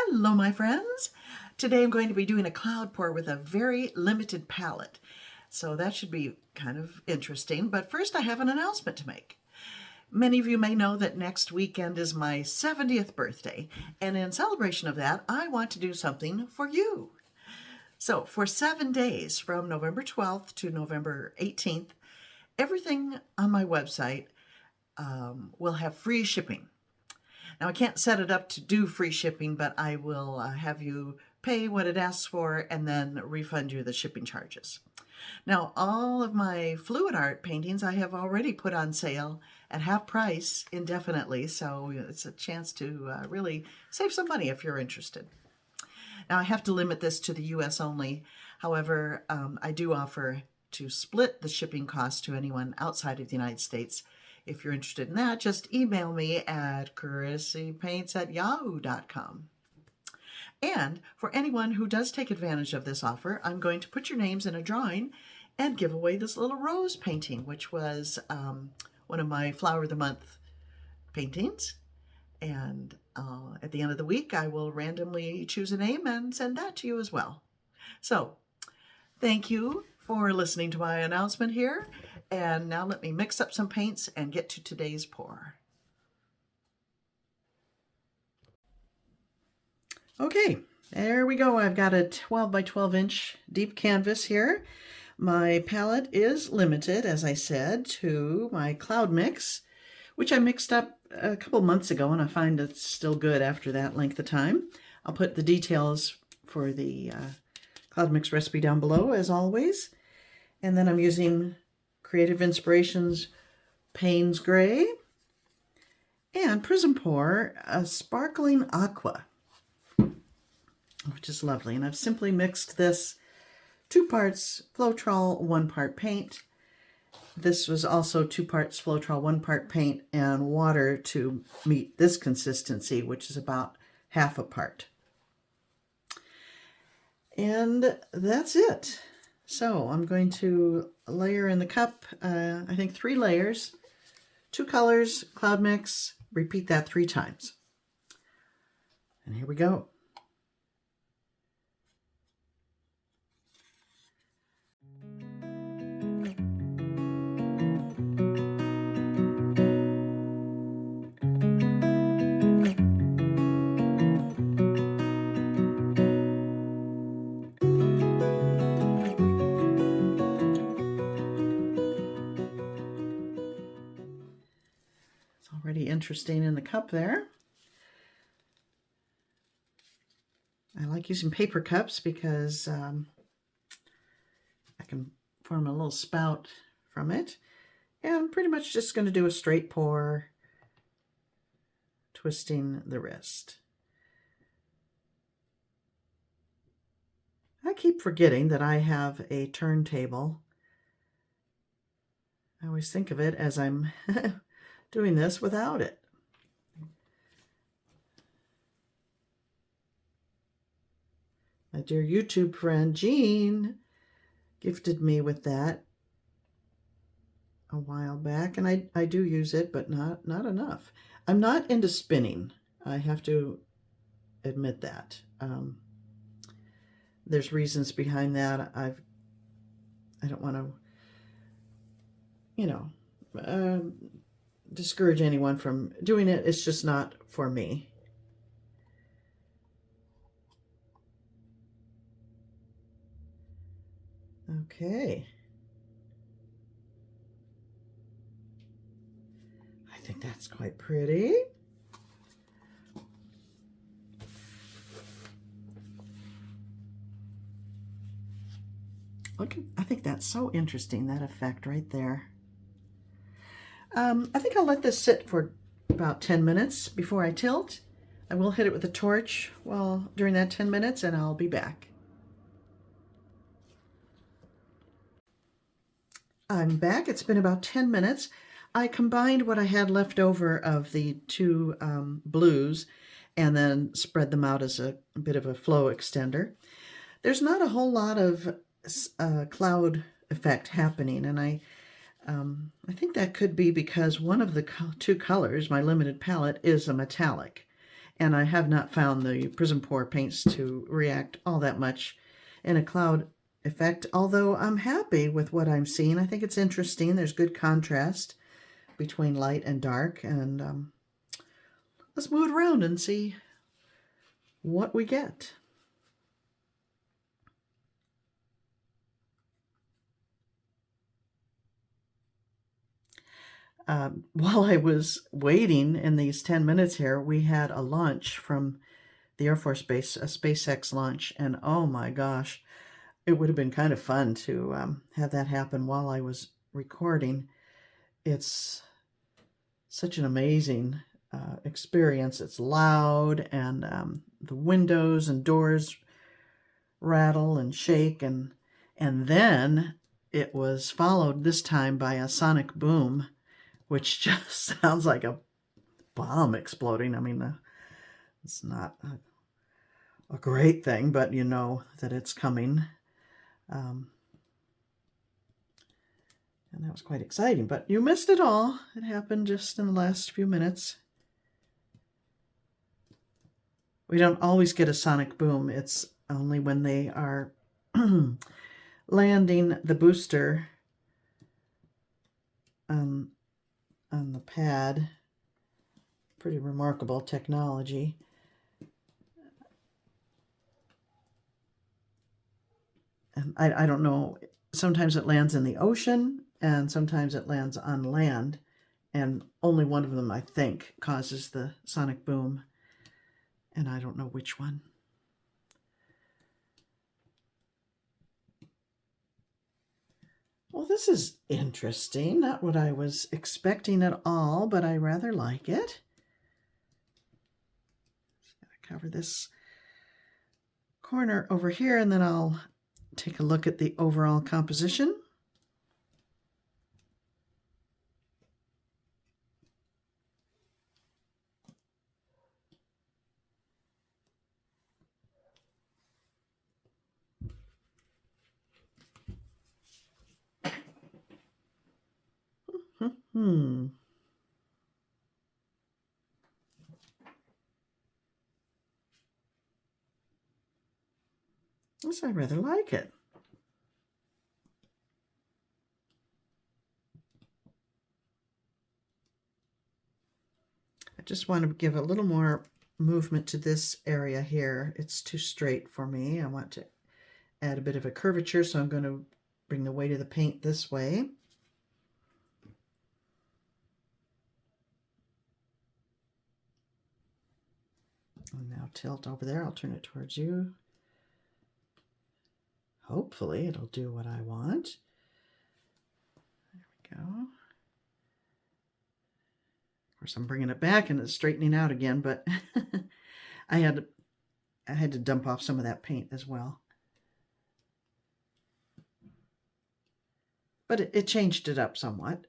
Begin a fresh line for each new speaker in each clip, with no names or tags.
Hello, my friends. Today I'm going to be doing a cloud pour with a very limited palette. So that should be kind of interesting. But first I have an announcement to make. Many of you may know that next weekend is my 70th birthday. And in celebration of that, I want to do something for you. So for 7 days, from November 12th to November 18th, everything on my website will have free shipping. Now, I can't set it up to do free shipping, but I will have you pay what it asks for and then refund you the shipping charges. Now, all of my fluid art paintings I have already put on sale at half price indefinitely, so it's a chance to really save some money if you're interested. Now, I have to limit this to the US only. However, I do offer to split the shipping cost to anyone outside of the United States. If you're interested in that, just email me at chrissypaints@yahoo.com. And for anyone who does take advantage of this offer, I'm going to put your names in a drawing and give away this little rose painting, which was one of my Flower of the Month paintings. And at the end of the week, I will randomly choose a name and send that to you as well. So thank you for listening to my announcement here. And now let me mix up some paints and get to today's pour. Okay, there we go. I've got a 12 by 12 inch deep canvas here. My palette is limited, as I said, to my cloud mix, which I mixed up a couple months ago, and I find it's still good after that length of time. I'll put the details for the cloud mix recipe down below, as always. And then I'm using Creative Inspirations Payne's Gray and Prism Pour a Sparkling Aqua, which is lovely. And I've simply mixed this 2 parts Floetrol, 1 part paint. This was also 2 parts Floetrol, 1 part paint and water to meet this consistency, which is about half a part. And that's it. So I'm going to layer in the cup, I think 3 layers, 2 colors, cloud mix, repeat that 3 times. And here we go. Already interesting in the cup there. I like using paper cups because I can form a little spout from it. And I'm pretty much just going to do a straight pour, twisting the wrist. I keep forgetting that I have a turntable. I always think of it as I'm doing this without it. My dear YouTube friend Jean gifted me with that a while back, and I do use it, but not enough. I'm not into spinning. I have to admit that. There's reasons behind that. I don't want to, you know, discourage anyone from doing it. It's just not for me. Okay. I think that's quite pretty. Look, I think that's so interesting, that effect right there. I think I'll let this sit for about 10 minutes before I tilt. I will hit it with a torch during that 10 minutes, and I'll be back. I'm back. It's been about 10 minutes. I combined what I had left over of the 2 blues and then spread them out as a bit of a flow extender. There's not a whole lot of cloud effect happening, and I think that could be because one of the 2 colors, my limited palette, is a metallic. And I have not found the Prism Pour paints to react all that much in a cloud effect, although I'm happy with what I'm seeing. I think it's interesting. There's good contrast between light and dark, and let's move it around and see what we get. While I was waiting in these 10 minutes here, we had a launch from the Air Force Base, a SpaceX launch, and oh my gosh, it would have been kind of fun to have that happen while I was recording. It's such an amazing experience. It's loud, and the windows and doors rattle and shake, and then it was followed this time by a sonic boom, which just sounds like a bomb exploding. I mean, it's not a great thing, but you know that it's coming. And that was quite exciting, but you missed it all. It happened just in the last few minutes. We don't always get a sonic boom. It's only when they are landing the booster on the pad. Pretty remarkable technology. And I don't know, sometimes it lands in the ocean and sometimes it lands on land, and only one of them, I think, causes the sonic boom, and I don't know which one. Well, this is interesting. Not what I was expecting at all, but I rather like it. Just gotta cover this corner over here, and then I'll take a look at the overall composition. Yes, I rather like it. I just want to give a little more movement to this area here. It's too straight for me. I want to add a bit of a curvature, so I'm going to bring the weight of the paint this way. And now tilt over there. I'll turn it towards you. Hopefully it'll do what I want. There we go. Of course, I'm bringing it back and it's straightening out again, but I had to dump off some of that paint as well. But it changed it up somewhat.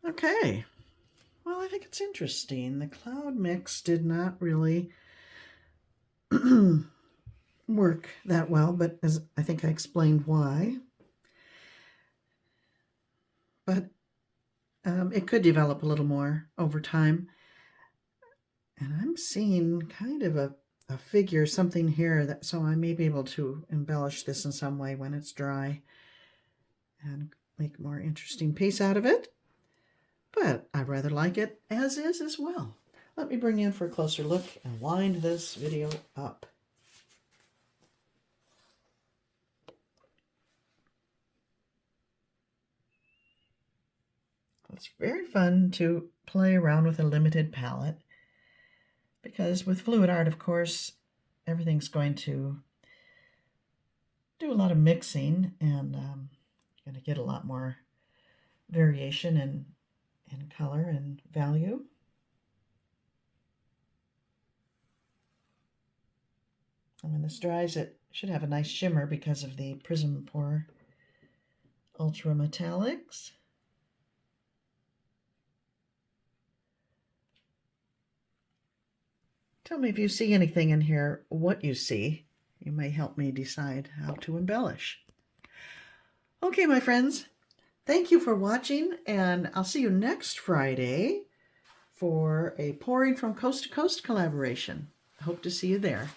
Okay, well, I think it's interesting. The cloud mix did not really work that well, but as I think I explained why. But it could develop a little more over time. And I'm seeing kind of a figure, something here, that so I may be able to embellish this in some way when it's dry and make a more interesting piece out of it. But I rather like it as is as well. Let me bring you in for a closer look and wind this video up. It's very fun to play around with a limited palette, because with fluid art, of course, everything's going to do a lot of mixing, and you're going to get a lot more variation in color and value. And when this dries, it should have a nice shimmer because of the Prism Pour Ultra Metallics. Tell me if you see anything in here, what you see. You may help me decide how to embellish. Okay, my friends, thank you for watching, and I'll see you next Friday for a Pouring from Coast to Coast collaboration. I hope to see you there.